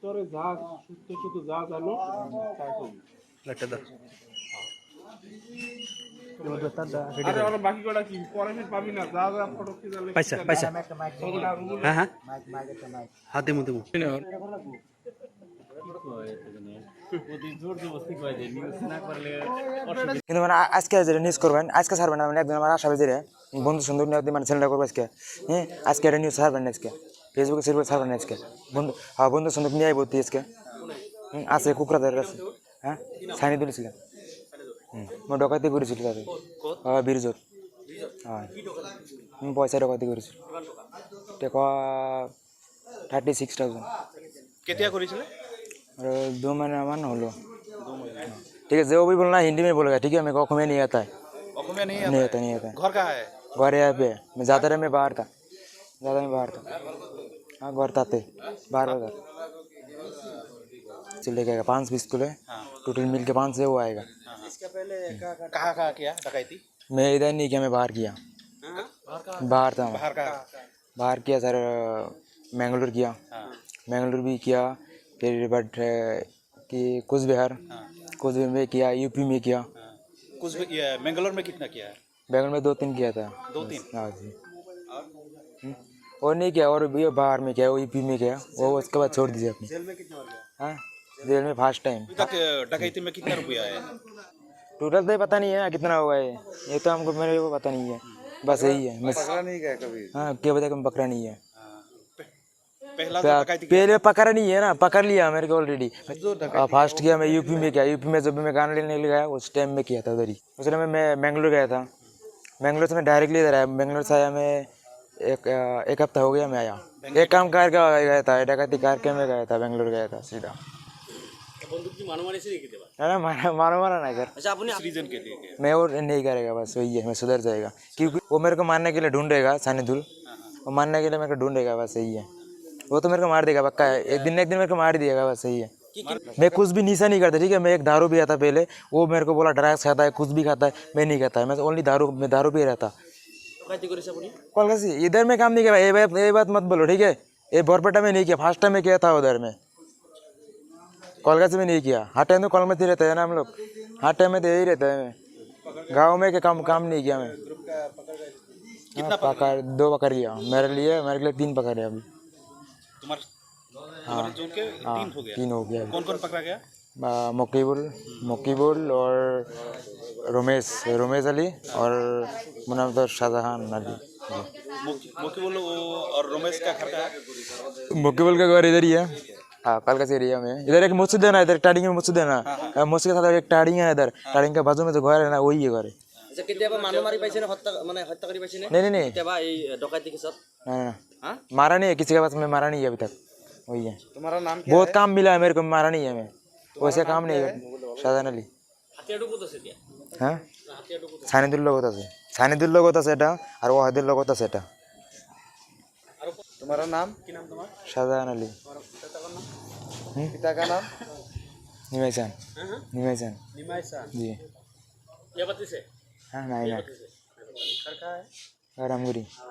তোরে যা শুধু যা জানো তাই করবি। একটা দাও আরে ওরা বাকি কটা কি পরে ফির পাবি না, যা যা ফটো কি জানলে পয়সা পয়সা হ্যাঁ হ্যাঁ হাতে মুতে কিন্তু মানে আজকে যেটা নিউজ করবেন আজকে ছাড়বেন না, মানে একদিন আমার আশা বেজে বন্ধু সুন্দর নিয়ে একদিন মানে ছেলেটা করবো আজকে। হ্যাঁ আজকে একটা নিউজ ছাড়বেন না আজকে, ফেসবুকে সেরকম ছাড়বেন না আজকে। বন্ধু হ্যাঁ বন্ধু সুন্দর নিয়ে আইবো তুই আজকে। আছে কুকরাদের কাছে। হ্যাঁ সাইনি তুলেছিলাম। ডকাইতি করেছিল তাদের বীরজোর। হ্যাঁ পয়সা ডকাইতি করেছিল টেকা 36,000। কেতিয়া কৰিছিলে? और 2 महीना मान हलो। ठीक है, जो भी बोलना हिंदी में बोलेगा, ठीक है। मेरे को ऑखों में नहीं आता है। অসমীয়া नहीं आता नहीं आता। घर कहाँ है? घर यहाँ पे मैं ज़्यादा रहा, मैं बाहर था। ज़्यादा मैं बाहर था। हाँ घर था ते बाहर था। चले गएगा 5-20 किलो टोटल मिल के 5 से वो आएगा। इसके पहले कहाँ कहाँ किया डकैती? मैं इधर नहीं किया, मैं बाहर किया। बाहर था। बाहर का बाहर किया सर, मैंगलोर किया। मैंगलोर भी किया, फिर बट कि कुछ बिहार में किया, यूपी में किया। कुछ भी किया है। बेंगलोर में कितना किया है? बैंगलोर में 2-3 किया था। 2-3? हाँ जी। और नहीं किया, और भी बाहर में किया, वो यूपी में किया, वो उसके बाद छोड़ दीजिए अपने। जेल में कितना हो गया? हाँ जेल में फर्स्ट टाइम। अभी तक डकैती में कितना रुपया है? टोटल तो पता नहीं है कितना हुआ है, ये तो हमको मेरे को पता नहीं है, बस यही है। पकड़ा नहीं गया कभी? हाँ क्या बता कि पकड़ा नहीं है। पहला तो डकैती पहले पकड़ा नहीं है ना, पकड़ लिया मेरे को ऑलरेडी। फास्ट किया मैं यूपी में किया, यूपी में जब भी मैं गाना लेने गया उस टाइम में किया था उधर ही। उस टाइम में मैं मैंगलोर गया था। मैंगलोर से मैं डायरेक्टली इधर आया, मैंगलोर से आया मैं एक हफ्ता हो गया मैं आया। एक काम करके गया था, डकैती करके मैं गया था, बेंगलोर गया था सीधा। ना मारा नहीं कर। रीजन के लिए मैं वो नहीं करेगा, बस वही है, मैं सुधर जाएगा। क्योंकि वो मेरे को मारने के लिए ढूंढेगा, सानिदुल वो मारने के लिए मेरे को ढूंढेगा, बस यही है। वो तो मेरे को मार देगा पक्का है, एक दिन मेरे को मार दिएगा, बस सही है। मैं कुछ भी निशा नहीं करता, ठीक है। मैं एक दारू भी आता पहले, वो मेरे को बोला ड्रग्स खाता है, कुछ भी खाता है, मैं नहीं खाता है, मैं ओनली मैं दारू पी रहता। कोलकाता इधर में काम नहीं किया, ये बात मत बोलो, ठीक है। ये बोरपेटा में नहीं किया, फर्स्ट टाइम में किया था उधर में, कोलकाता में नहीं किया। हर टाइम तो कॉल में ही रहते हैं ना हम लोग, हर टाइम में तो यही रहता है। मैं गाँव में के काम नहीं किया मैं। पकड़ 2 पकड़ लिया मेरे लिए 3 पकड़े अभी। तुम्हारे जोन के 3 हो गया? 3 हो गया। कौन कौन पकड़ा गया? मकीबुल और रोमेश अली और मुनाम तो शाहजहान अली। मकीबुल और रोमेश का घर का है? मकीबुल का घर इधर ही है, हाँ कल का एरिया में। इधर एक मस्जिद है ना, इधर टाड़िंग में मस्जिद है ना, मस्जिद के साथ एक टाड़िंग है, इधर टाड़िंग के बाजू में जो घर है ना वही है घर। नहीं मारा नहीं है किसी के पास, में मारा नहीं है अभी तक, वही है। तुम्हारा नाम क्या बहुत है? काम मिला है मेरे को, मारा नहीं है मैं, वैसे काम नहीं है। शाहजहान अली। हाँ सानिदुल लोग होता सेटा और वो हादिर लोग होता सेटा। तुम्हारा नाम? शाहजहान अली। पिता का नाम? निमेशन जी। ये बत्ती से? हाँ नहीं घर कहाँ है? रामगुरी।